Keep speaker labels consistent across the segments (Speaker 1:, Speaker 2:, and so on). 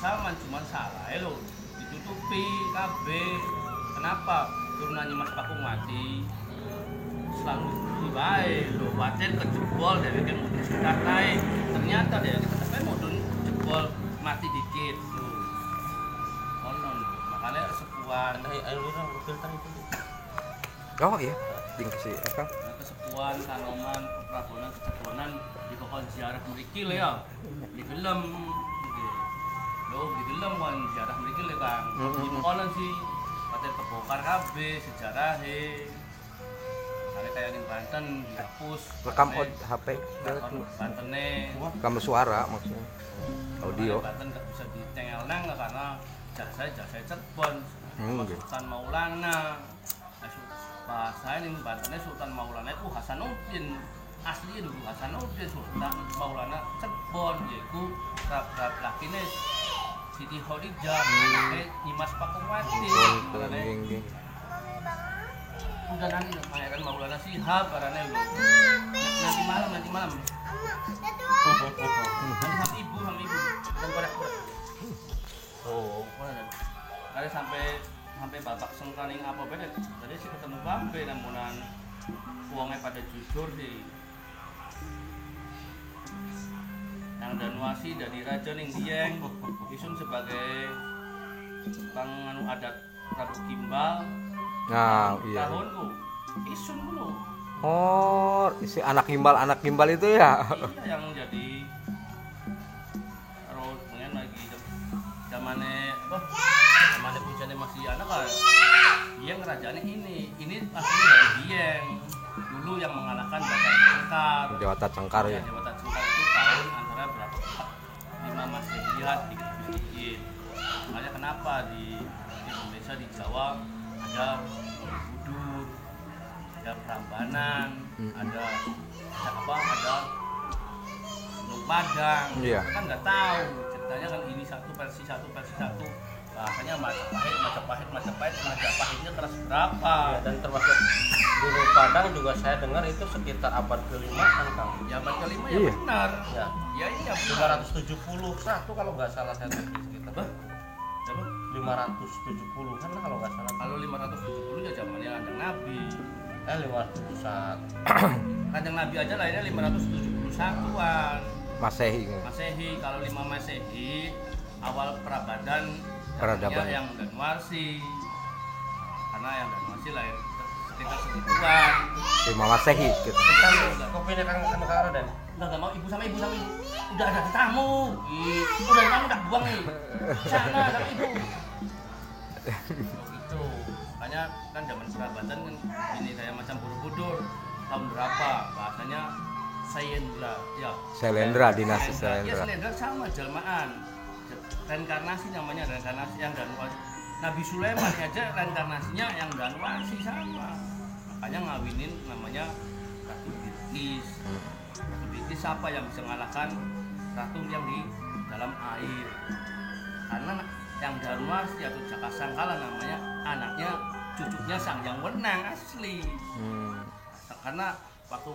Speaker 1: sama, cuman salah lo ditutupi KB. Kenapa turunannya Mas Pakung mati selalu dibaik lo paten kejebol dari kan mudun sudah naik, ternyata dari kita mudun jebol mati dikit lo konon, makanya sepuan
Speaker 2: ayo orang filter itu.
Speaker 3: Oh iya, dikasih apa?
Speaker 1: kesepuan tanaman perabonan kecebonan di pohon ziarah mriki lho ya di gelem lho di gelem kan ziarah mriki lho Kang di konon sih paten kebongkar kabeh sejarahe kali kayak di Banten dihapus
Speaker 3: Rekam HP,
Speaker 1: Bantene
Speaker 3: rekam suara maksudnya. Audio.
Speaker 1: Banten nggak bisa dicengel nang karena jasa Cirebon
Speaker 3: Gitu.
Speaker 1: Sultan Maulana bahasa ini Bantennya Sultan Maulana itu Hasanuddin asli dulu Hasanuddin Sultan Maulana Cirebon yaitu lakine Siti Khadijah anaknya Nyimas Pakungwati udah nanti Pangeran Maulana Shihab karena nanti malam nanti sama ibu dan korak-korak ada sampai babak sengkaning apa beda tadi sih ketemu Bambe namunan uangnya pada jujur sih yang Danuasi dari Raja ning Dieng isun sebagai panganu adat Prabu Gimbal
Speaker 3: Nah, iya.
Speaker 1: tahunku isun dulu
Speaker 3: Oh, si anak gimbal itu ya.
Speaker 1: iya yang jadi terus pengen lagi zamannya puncaknya masih anak kan Dieng kerajaan ini aslinya dari Dieng dulu yang mengalahkan
Speaker 3: Dewata Cengkar ya.
Speaker 1: Dewata Cengkar itu tahun antara berapa 5 Masehian dikit-dikit makanya kenapa di Indonesia di Jawa ada Borobudur ada Prambanan ada Gunung Padang
Speaker 3: Iya.
Speaker 1: kan nggak tahu ceritanya kan ini satu versi satu bahasanya Majapahitnya keras berapa
Speaker 2: Ya, dan termasuk Gunung Padang juga saya dengar itu sekitar abad ke-5-an Kang.
Speaker 1: ya abad ke-5 ya
Speaker 3: Iya.
Speaker 1: benar
Speaker 2: Ya,
Speaker 1: ya iya benar
Speaker 2: 571 kalau nggak salah saya dengar sekitar.
Speaker 1: Apa?
Speaker 2: 570 kan kalau nggak salah.
Speaker 1: Kalau 570 ya zamannya Kanjeng Nabi.
Speaker 2: 571.
Speaker 1: Kanjeng Nabi aja lahirnya 571-an.
Speaker 3: Masehi.
Speaker 1: Masehi. Kalau 5 Masehi awal peradaban yang Danuarsi. Karena yang Danuarsi lahir sekitar segituan.
Speaker 3: 5 Masehi gitu.
Speaker 2: Kopinya Kang Kara dan
Speaker 1: Udah gak mau ibu sama ibu. Udah ada tamu. Udah tamu udah buang nih. Sana sama ibu. Gitu. Makanya kan zaman perabatan kan ini kayak macam Borobudur tahun berapa bahasanya Sailendra ya.
Speaker 3: Sailendra, dinasti
Speaker 1: Ya
Speaker 3: Sailendra.
Speaker 1: Sailendra sama jelmaan. Reinkarnasi namanya reinkarnasi yang Danuarsi. Nabi Sulaiman aja reinkarnasinya yang Danuarsi sama. Makanya ngawinin namanya Ratu Bilqis. Ratu Bilqis siapa yang bisa mengalahkan ratu yang di dalam air? Karena yang Danuarsi atau Jaka Sangkala namanya anaknya cucunya Sang Hyang Wenang asli. Karena waktu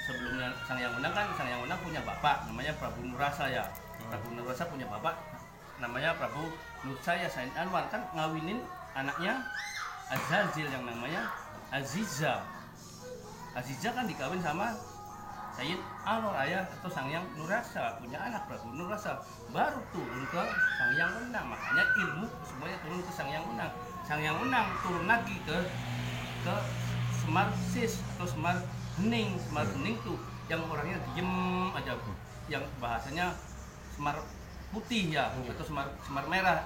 Speaker 1: sebelumnya Sang Hyang Wenang kan Sang Hyang Wenang punya bapak namanya Prabu Nurrasa ya. Prabu Nurrasa punya bapak namanya Prabu Nursaya Said Anwar kan ngawinin anaknya Azazil yang namanya Aziza. Aziza kan dikawin sama Said Anwar ayah atau Sang Hyang Nurrasa punya anak Prabu Nurrasa baru turun ke Sang Hyang Wenang makanya ilmu semuanya turun ke Sang Hyang Wenang. Sang Hyang Wenang turun lagi ke Semar Sis atau Semar Hening. Semar Hening tuh yang orangnya diem aja yang bahasanya Semar Putih ya atau semar merah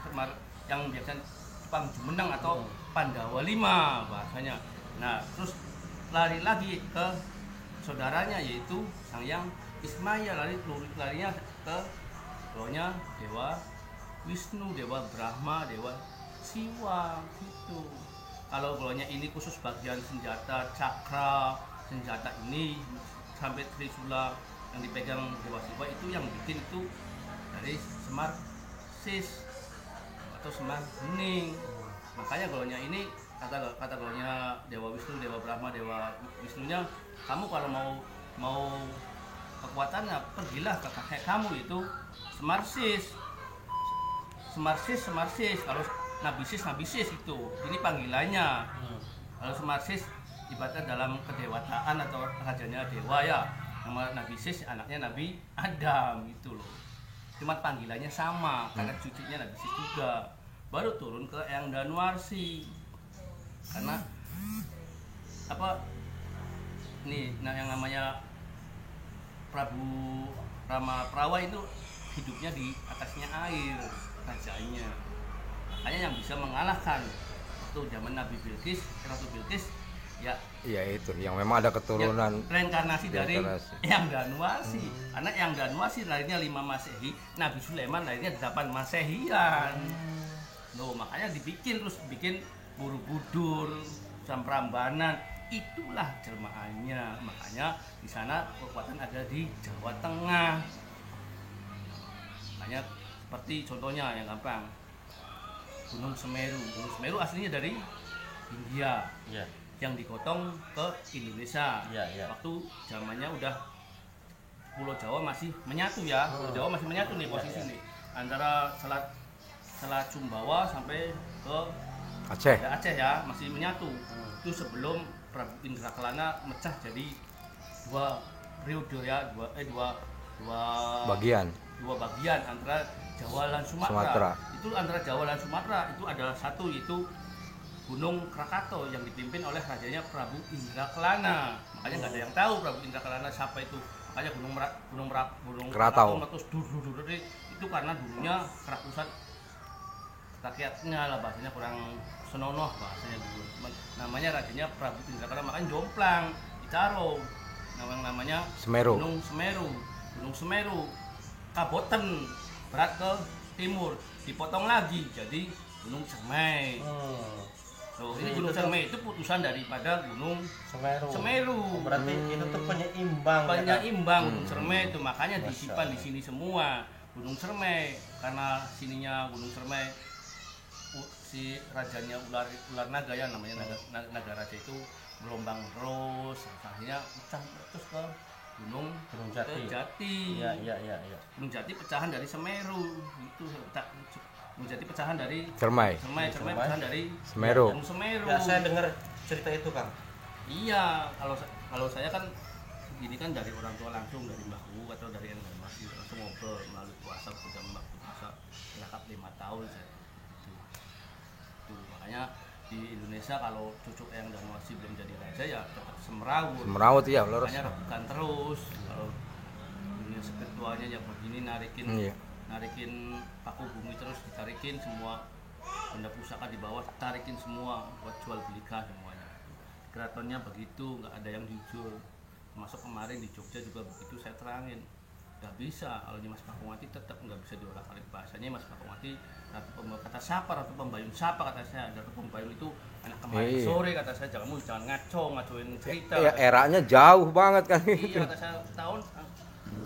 Speaker 1: semar yang biasanya Jepang Jumeneng atau Pandawa 5 bahasanya. Nah terus lari lagi ke saudaranya yaitu Sang Hyang Ismaya larinya ke rohnya Dewa Wisnu, Dewa Brahma, Dewa Siwa gitu. Kalau rohnya ini khusus bagian senjata cakra, senjata ini sampai Trisula yang dipegang Dewa Siwa itu yang bikin itu dari Semar Sis atau Semar Hening. Makanya golnya ini kata golnya Dewa Wisnu, Dewa Brahma, Dewa Wisnunya, kamu kalau mau kekuatannya pergilah ke kakek kamu itu Semar Sis. Semarsis, kalau Nabisis itu. Ini panggilannya. Kalau Semarsis ibaratnya dalam kedewatan atau rajanya dewa ya. Nama Nabisis anaknya Nabi Adam gitu loh. Cuma panggilannya sama karena cucunya Nabisis juga. Baru turun ke Eyang Danuarsi. Karena apa? Nih, yang namanya Prabu Rama Prawa itu hidupnya di atasnya air rajanya. Makanya yang bisa mengalahkan waktu zaman Nabi Bilqis, Ratu Bilqis ya.
Speaker 3: Iya itu, yang memang ada keturunan.
Speaker 1: Ya, reinkarnasi dari Eyang Danuarsi. Karena Eyang Danuarsi lahirnya 5 Masehi, Nabi Sulaiman lahirnya 8 Masehian. Loh, makanya dibikin Borobudur, Prambanan. Itulah jelmaannya. Makanya di sana kekuatan ada di Jawa Tengah. Makanya seperti contohnya yang gampang, Gunung Semeru. Gunung Semeru aslinya dari India, yang digotong ke Indonesia. Waktu zamannya udah Pulau Jawa masih menyatu ya. Pulau Jawa masih menyatu nih posisi nih antara Selat Sumbawa sampai ke Aceh ya, masih menyatu. Itu sebelum Prabu Indra Kelana mecah jadi dua periode ya, dua bagian antara Jawa dan Sumatera. Itu antara Jawa dan Sumatera itu adalah satu, yaitu Gunung Krakato yang dipimpin oleh rajanya Prabu Indra Kelana. Makanya nggak ada yang tahu Prabu Indra Kelana siapa itu. Makanya Gunung Krakatau meletus itu karena dulunya kerakusan rakyatnya lah, bahasanya kurang senonoh bahasanya dulu. Namanya rajanya Prabu Indra Kelana, makanya jomplang ditaruh namanya
Speaker 3: Semeru. Gunung Semeru Kaboten berat ke timur, dipotong lagi jadi Gunung Cermai. Loh, ini Gunung Cermai itu putusan daripada Gunung Semeru.
Speaker 2: Berarti itu tuh penyeimbang.
Speaker 1: Gunung Cermai itu makanya disimpan di sini semua Gunung Cermai, karena sininya Gunung Cermai si rajanya ular naga ya, namanya naga raja itu gelombang terus akhirnya pecah terus ke Gunung Jati. Iya. Gunung Jati pecahan dari Semeru itu. Gunung Jati pecahan dari Cermai pecahan dari
Speaker 3: Semeru.
Speaker 1: Gunung Semeru.
Speaker 2: Ya, saya dengar cerita itu, Kang.
Speaker 1: Iya, kalau saya kan ini kan dari orang tua langsung, dari mbahku atau dari yang masih langsung ngobrol melalui puasa, sudah puasa lengkap 5 tahun saya. Makanya di Indonesia kalau cucu Eyang Danuarsi belum jadi raja ya tetap Semerawut
Speaker 3: ya, lurus.
Speaker 1: Makanya rebutan terus. Kalau dunia spiritualnya ya begini narikin paku bumi terus ditarikin semua, benda pusaka di bawah tarikin semua buat jual belikan semuanya. Keratonnya begitu, nggak ada yang jujur. Termasuk kemarin di Jogja juga begitu, saya terangin nggak bisa. Kalau Nyimas Pakungwati tetap nggak bisa diolah-alik bahasanya. Mas Pakungwati kata siapa, Ratu Pembayun siapa, kata saya. Ratu Pembayun itu anak kemarin sore, kata saya. Jangan ngacoin cerita.
Speaker 3: Ya, eranya jauh banget kan.
Speaker 1: Iya, kata saya.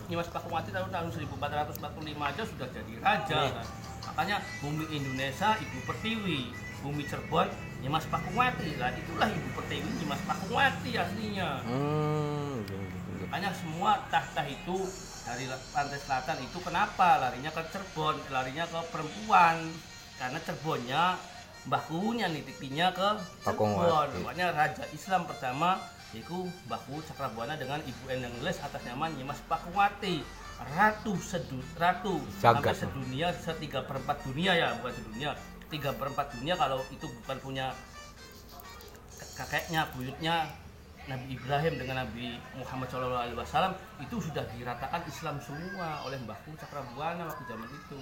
Speaker 1: Nyimas Pakungwati tahun 1445 aja sudah jadi raja kan. Makanya bumi Indonesia Ibu Pertiwi, bumi Cirebon Nyimas Pakungwati. Lah itulah Ibu Pertiwi Nyimas Pakungwati aslinya. Makanya semua tahta itu dari pantai selatan itu kenapa larinya ke Cirebon, larinya ke perempuan, karena Cirebonnya Mbah Kuhunya nitipinnya ke Cirebon. Makanya raja Islam pertama yaitu Mbah Kuhu Cakrabuana dengan Ibu Endang Gelis atas nama Nyimas Pakungwati, ratu hampir sedunia, 3/4 dunia ya, bukan sedunia, 3/4 dunia. Kalau itu bukan punya kakeknya, buyutnya Nabi Ibrahim dengan Nabi Muhammad SAW, itu sudah diratakan Islam semua oleh Mbah Kuhu Cakrabuana waktu zaman itu.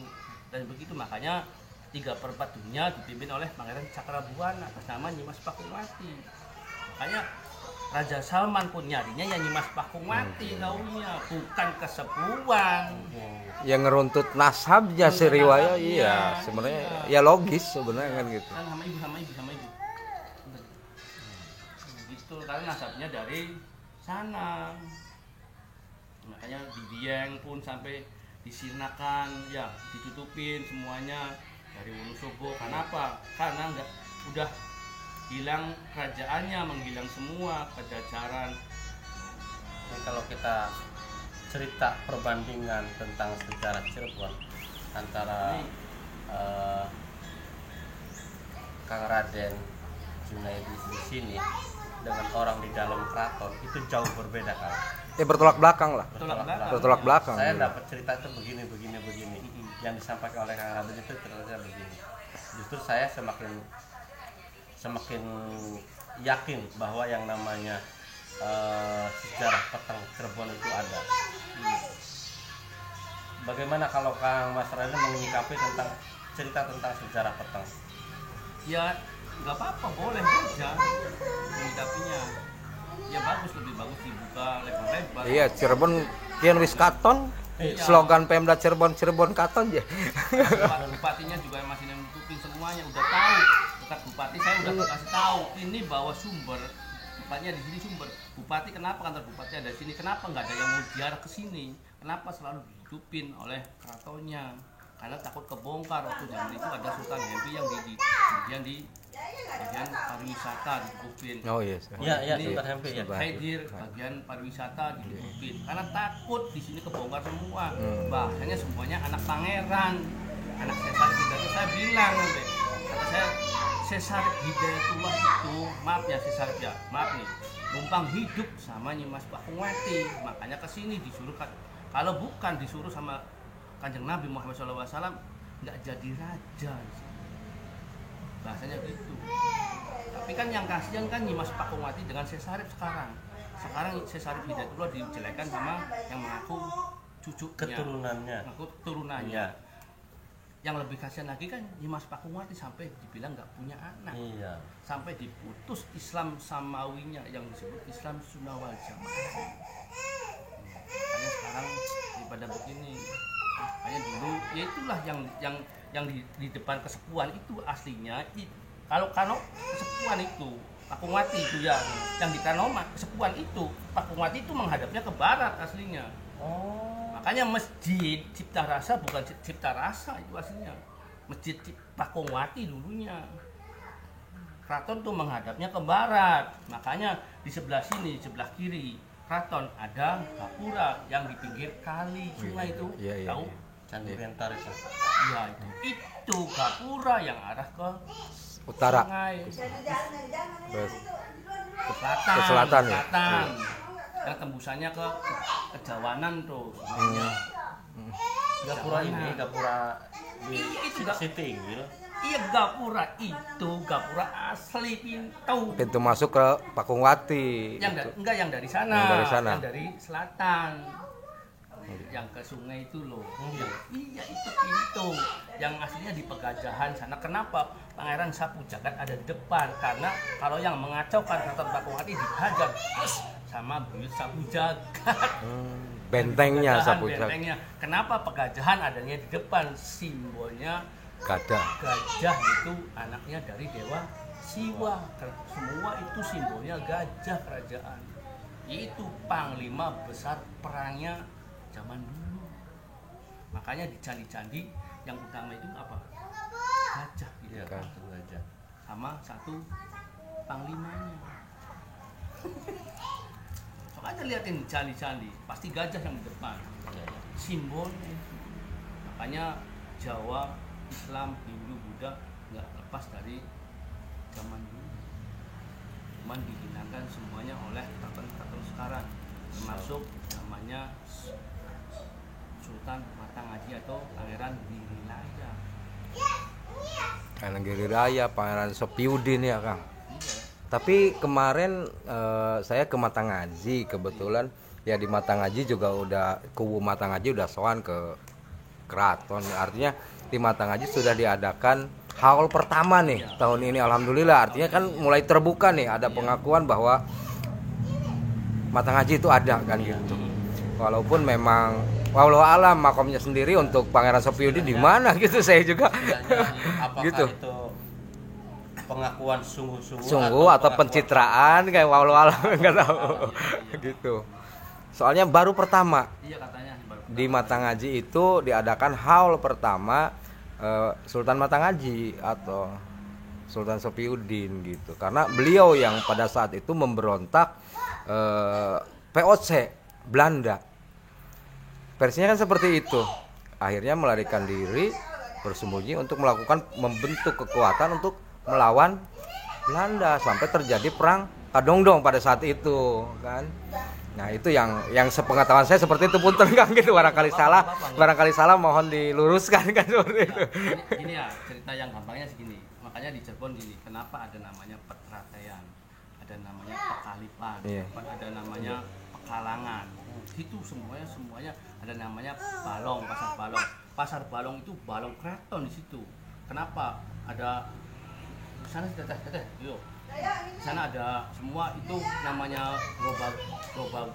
Speaker 1: Dan begitu makanya 3/4 dunia dipimpin oleh Pangeran Cakrabuana atas nama Nyimas Pakungwati. Makanya Raja Salman pun nyarinya ya Nyimas Pakungwati taunya, bukan kesepuan.
Speaker 3: Yang ngeruntut nasabnya si riwayat, iya sebenarnya ya logis sebenarnya kan gitu.
Speaker 1: Kan sama ibu. Gitu, karena nasabnya dari sana. Makanya di Dieng pun sampai disinakan ya, ditutupin semuanya dari Wonosobo. Kenapa? Karena udah hilang kerajaannya, menghilang semua Pajajaran.
Speaker 2: Jadi kalau kita cerita perbandingan tentang sejarah Cirebon antara eh, Kang Raden Junaidi di sini dengan orang di dalam keraton itu jauh berbeda kan.
Speaker 4: Bertolak belakang lah. Bertolak belakang.
Speaker 2: Saya
Speaker 4: iya.
Speaker 2: dapat cerita itu begini. Yang disampaikan oleh Kang Raden itu ternyata begini. Justru saya semakin yakin bahwa yang namanya sejarah petang Cirebon itu ada. Bagaimana kalau Kang Mas Raden menyikapi tentang cerita tentang sejarah petang?
Speaker 3: Ya nggak apa-apa, boleh aja menyikapinya. Ya bagus, lebih bagus dibuka lebar-lebar.
Speaker 4: Iya, Cirebon kian wis katon.
Speaker 3: Iya.
Speaker 4: Slogan Pemda Cirebon katon ya.
Speaker 3: Bupatinya juga masih nutupin semuanya, udah tahu. Dekat bupati saya udah kasih tahu ini bahwa sumber bupatinya di sini sumber. Bupati kenapa kantor bupati ada di sini? Kenapa nggak ada yang mau ziarah ke sini? Kenapa selalu ditutupin oleh keratonnya? Karena takut kebongkar. Waktu zaman itu ada Sultan Hempi yang di bagian pariwisata ditutupin.
Speaker 4: Oh iya.
Speaker 2: Iya,
Speaker 3: Ini
Speaker 2: Sultan Hempi ya.
Speaker 3: Haidir bagian pariwisata ditutupin karena takut di sini kebongkar semua. Bahasanya semuanya anak pangeran, anak Sesar Hidayatullah. Saya bilang nanti, kata saya Sesar Hidayatullah itu, maaf ya Sesar ya, maaf nih, numpang hidup sama Nyimas Pakungwati, makanya kesini disuruh. Kalau bukan disuruh sama Kanjeng Nabi Muhammad SAW, nggak jadi raja. Bahasanya gitu. Tapi kan yang kasihan kan Nyimas Pakungwati dengan Sesarip sekarang. Sekarang Sesarip Hidayatullah dijelekan sama yang mengaku cucunya, mengaku turunannya.
Speaker 2: Iya.
Speaker 3: Yang lebih kasihan lagi kan Nyimas Pakungwati sampai dibilang nggak punya anak.
Speaker 2: Iya.
Speaker 3: Sampai diputus Islam Samawinya yang disebut Islam Sunnah wal Jamaah. Makanya sekarang daripada begini, makanya dulu ya itulah yang di depan kesepuan itu aslinya kalau kesepuan itu Pakungwati itu yang di Kanoma kesepuan itu Pakungwati itu menghadapnya ke barat aslinya. Makanya masjid Cipta Rasa bukan Cipta Rasa itu aslinya, masjid Pakungwati dulunya. Keraton tuh menghadapnya ke barat, makanya di sebelah sini, di sebelah kiri keraton ada gapura yang di pinggir kali sungai itu, tahu?
Speaker 2: Candi Bentar itu.
Speaker 3: Ya itu gapura yang arah ke
Speaker 4: Utara.
Speaker 3: sungai,
Speaker 4: Terus
Speaker 3: ke selatan,
Speaker 4: ya?
Speaker 3: yang tembusannya ke Kejawanan tuh sungainya.
Speaker 2: Gapura ini, gapura di
Speaker 3: Itu
Speaker 2: Siti Inggil.
Speaker 3: Iya gapura itu gapura asli
Speaker 4: Pintu masuk ke Pakungwati.
Speaker 3: enggak yang dari sana,
Speaker 4: Yang dari sana.
Speaker 3: yang dari selatan, yang ke sungai itu loh. Iya itu pintu yang aslinya di Pegajahan sana. Kenapa Pangeran Sapu Jagat ada di depan? Karena kalau yang mengacaukan Keraton Pakungwati dihajar terus sama buyut Sapu Jagat.
Speaker 4: Bentengnya Sapu Jagat.
Speaker 3: Bentengnya. Kenapa Pegajahan adanya di depan? Simbolnya gajah itu anaknya dari Dewa Siwa. Semua itu simbolnya gajah kerajaan. Itu panglima besar perangnya zaman dulu. Makanya di candi-candi yang utama itu apa? Gajah gitu.
Speaker 2: Iya, gajah.
Speaker 3: Sama satu panglimanya. Sok aja liatin candi-candi, pasti gajah yang di depan. Simbolnya. Makanya Jawa, Islam, Hindu, Buddha nggak lepas dari zaman dulu. Cuman dihinakan semuanya oleh keraton-keraton sekarang, termasuk namanya Sultan Matangaji atau Pangeran Giriraya.
Speaker 4: Pangeran Giriraya, Pangeran Sopiudin ya Kang.
Speaker 3: Iya.
Speaker 4: Tapi kemarin saya ke Matangaji kebetulan ya, di Matangaji juga udah kubu Matangaji udah sowan ke keraton. Artinya di Matangaji sudah diadakan haul pertama nih tahun ini, alhamdulillah. Artinya kan mulai terbuka nih, ada pengakuan bahwa Matangaji itu ada kan gitu. Walaupun memang walau alam makomnya sendiri untuk Pangeran Sopiudin di mana gitu, saya juga
Speaker 2: Apakah
Speaker 4: gitu.
Speaker 2: itu pengakuan
Speaker 4: Sungguh atau pencitraan kayak walau alam nggak tahu gitu. Soalnya baru pertama
Speaker 3: Iya katanya baru
Speaker 4: di Matangaji itu diadakan haul pertama Sultan Matangaji atau Sultan Sopiudin gitu, karena beliau yang pada saat itu memberontak VOC Belanda, versinya kan seperti itu. Akhirnya melarikan diri bersembunyi untuk melakukan membentuk kekuatan untuk melawan Belanda sampai terjadi perang Kadongdong pada saat itu kan. Nah itu yang sepengetahuan saya seperti itu, punten Kang gitu, barangkali salah mohon diluruskan kan seperti itu.
Speaker 1: Gini ya, cerita yang gampangnya segini. Makanya di Cirebon gini, kenapa ada namanya Petratean, ada namanya Pekalipan, ada namanya Pekalangan. Itu semuanya ada namanya Balong, Pasar Balong. Pasar Balong itu balong keraton di situ. Kenapa? Ada di sana teteh, yuk. Di sana ada semua itu namanya global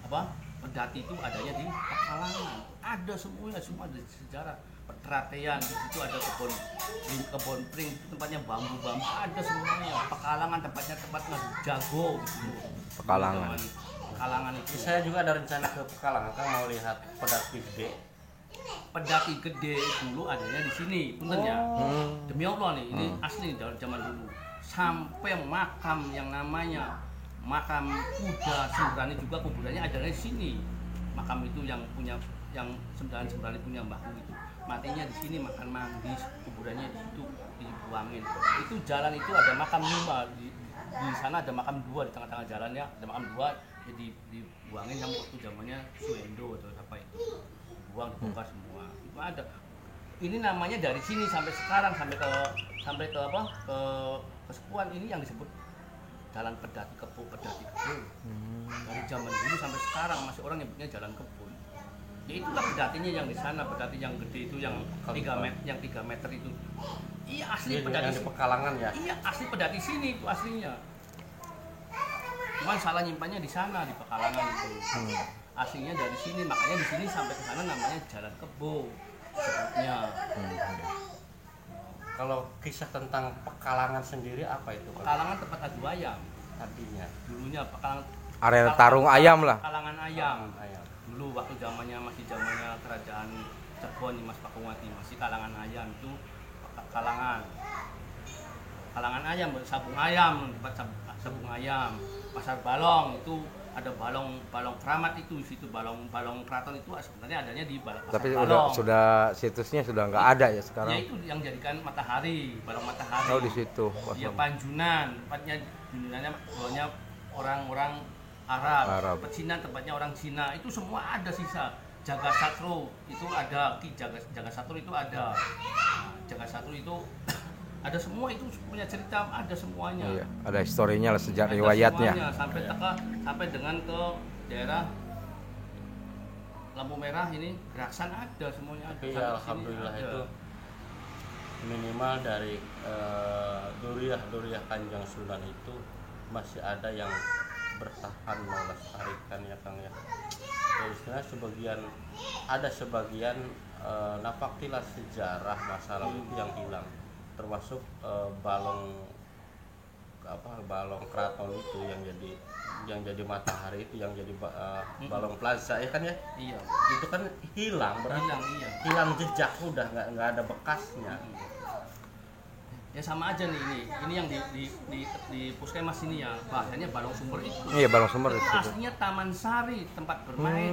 Speaker 1: apa? Pedati itu adanya di Pekalangan. Ada semuanya, semua ada sejarah. Petratean di situ ada kebun pring, itu tempatnya bambu, ada semuanya. Pekalangan tempat ngadu jago gitu. Pekalangan itu.
Speaker 2: Saya juga ada rencana ke Pekalangan, Kang mau lihat pedati gede.
Speaker 1: Pedati gede dulu adanya di sini, punten ya. Demi Allah nih, ini asli dari zaman dulu. Sampai makam yang namanya makam kuda Sembrani juga kuburannya ada di sini. Makam itu yang punya yang Sembrani punya mbahku itu. Matinya di sini, makan mandi, kuburannya di situ dibuangin. Itu jalan itu ada makam 5 di sana, ada makam 2 di tengah-tengah jalannya, ada makam 2 ya dibuangin yang waktu zamannya Suendo atau apa itu. Buang dibongkar semua. Itu ada. Ini namanya dari sini sampai sekarang sampai ke apa? Ke Kesepuan ini yang disebut Jalan Pedati Kebo. Dari zaman dulu sampai sekarang masih orang nyebutnya Jalan Kebo. Ya itulah pedatinya yang di sana, pedati yang gede itu yang 3 meter itu. Iya asli pedati
Speaker 2: yang di Pekalangan ya.
Speaker 1: Iya asli pedati sini itu aslinya. Cuman salah nyimpannya di sana di Pekalangan itu. Aslinya dari sini, makanya di sini sampai ke sana namanya Jalan Kebo sebutnya.
Speaker 2: Kalau kisah tentang Pekalangan sendiri apa itu?
Speaker 1: Pekalangan tempat adu ayam.
Speaker 2: Artinya
Speaker 1: Dulunya Pekalangan
Speaker 4: Arena tarung ayam lah.
Speaker 1: Pekalangan ayam.
Speaker 2: ayam.
Speaker 1: Dulu waktu zamannya kerajaan Cirebon Mas Pakungwati masih kalangan ayam itu kalangan ayam, sabung ayam, tempat sabung ayam. Pasar Balong itu ada balong keramat itu, di situ balong keraton itu sebenarnya adanya di Pasar
Speaker 4: Tapi
Speaker 1: Balong.
Speaker 4: sudah situsnya sudah nggak ada ya sekarang.
Speaker 1: Ya itu yang jadikan matahari, balong matahari.
Speaker 4: Oh di situ.
Speaker 1: Iya Panjunan, tempatnya Junjunannya orang-orang Arab. Pecinan tempatnya orang Cina. Itu semua ada sisa. Jaga Satru itu ada, Jaga Satru itu ada. Nah, Jaga Satru itu ada semua, itu punya cerita, ada semuanya.
Speaker 4: Iya, ada historinya lah, sejak
Speaker 1: Ada
Speaker 4: riwayatnya.
Speaker 1: semuanya, sampai dengan ke daerah Lampu Merah ini, Geraksan ada semuanya.
Speaker 2: Tapi ya, alhamdulillah ada. Itu minimal dari duriah Kanjeng Sunan itu masih ada yang bertahan melestarikan ya Kang ya. Ya istilahnya sebagian nafakilah sejarah masa lalu itu yang hilang, termasuk balong keraton itu yang jadi matahari itu, yang jadi balong plaza ya kan ya.
Speaker 1: Iya.
Speaker 2: Itu kan hilang berarti. Hilang jejak, udah nggak ada bekasnya.
Speaker 1: Ya sama aja nih ini yang di Puskesmas ini ya, bahasanya balong sumber itu.
Speaker 4: Iya, balong sumber
Speaker 1: itu
Speaker 4: itu.
Speaker 1: aslinya Taman Sari, tempat bermain,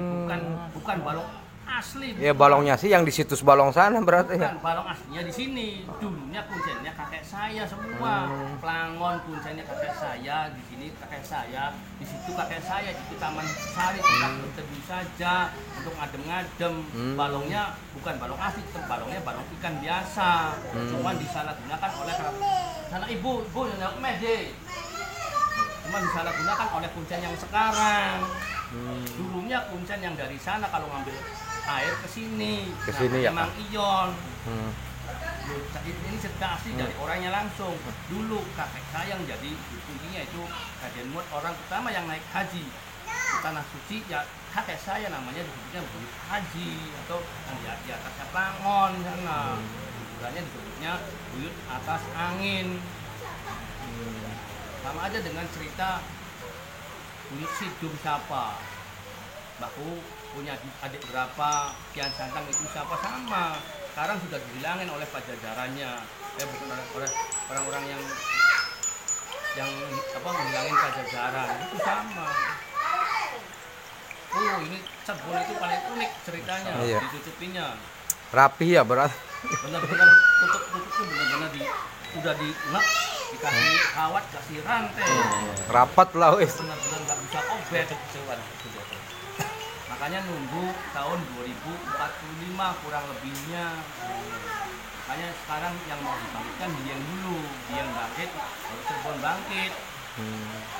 Speaker 1: bukan balong asli.
Speaker 4: Iya, balongnya sih yang di situs balong sana berarti ya.
Speaker 1: Bukan, balong aslinya di sini. Dulunya kuncennya kakek saya semua. Pelangon kuncennya kakek saya, di sini kakek saya, di situ kakek saya, itu Taman Sari, tempat berteduh saja untuk ngadem-ngadem. Balongnya bukan balong asli, balongnya balong ikan biasa. Cuma disalahgunakan oleh sana ibu yang mede. Cuma disalahgunakan oleh kuncen yang sekarang. Dulunya kuncen yang dari sana kalau ngambil air ke sini
Speaker 4: Ya
Speaker 1: memang ion. Ini cerita asli dari orangnya langsung. Dulu kakek saya yang jadi kuncinya itu Raden Muat, orang pertama yang naik haji ke tanah suci ya kakek saya, namanya disebutnya buyut haji, atau yang di atasnya Plangon sana. Kuburannya disebutnya buyut atas angin. Sama aja dengan cerita buyut Sidum siapa, Mbakku punya adik berapa, Kian Santang itu siapa, sama. Sekarang sudah dihilangin oleh pajajarannya. Bukan oleh orang-orang yang menghilangin pajajaran, itu sama. Ini Cirebon itu paling unik ceritanya,
Speaker 4: Iya.
Speaker 1: ditutupinya.
Speaker 4: Rapi ya berat.
Speaker 3: Benar-benar tutupnya benar-benar udah dinek, dikasih kawat, kasih rantai.
Speaker 4: Rapat lah wis.
Speaker 3: Benar-benar nggak bisa obet. Makanya nunggu tahun 2045 kurang lebihnya. Makanya sekarang yang mau dibangkitkan Dieng dulu, Dieng bangkit, baru Cirebon bangkit.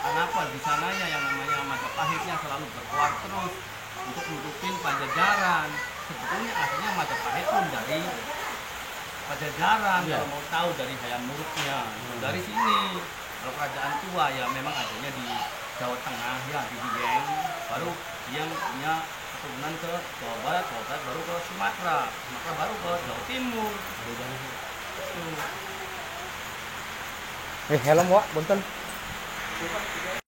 Speaker 3: Kenapa di sananya yang namanya Majapahitnya selalu berkuat terus untuk nutupin Pajajaran. Sebetulnya aslinya Majapahit pun dari Pajajaran, kalau mau tahu dari Hayam Wuruknya dari sini. Kalau kerajaan tua ya memang adanya di Jawa Tengah ya, di Dieng, baru yang punya keturunan ke Jawa Barat baru ke Sumatera baru ke Jawa Timur.
Speaker 4: Helm Wak, punten.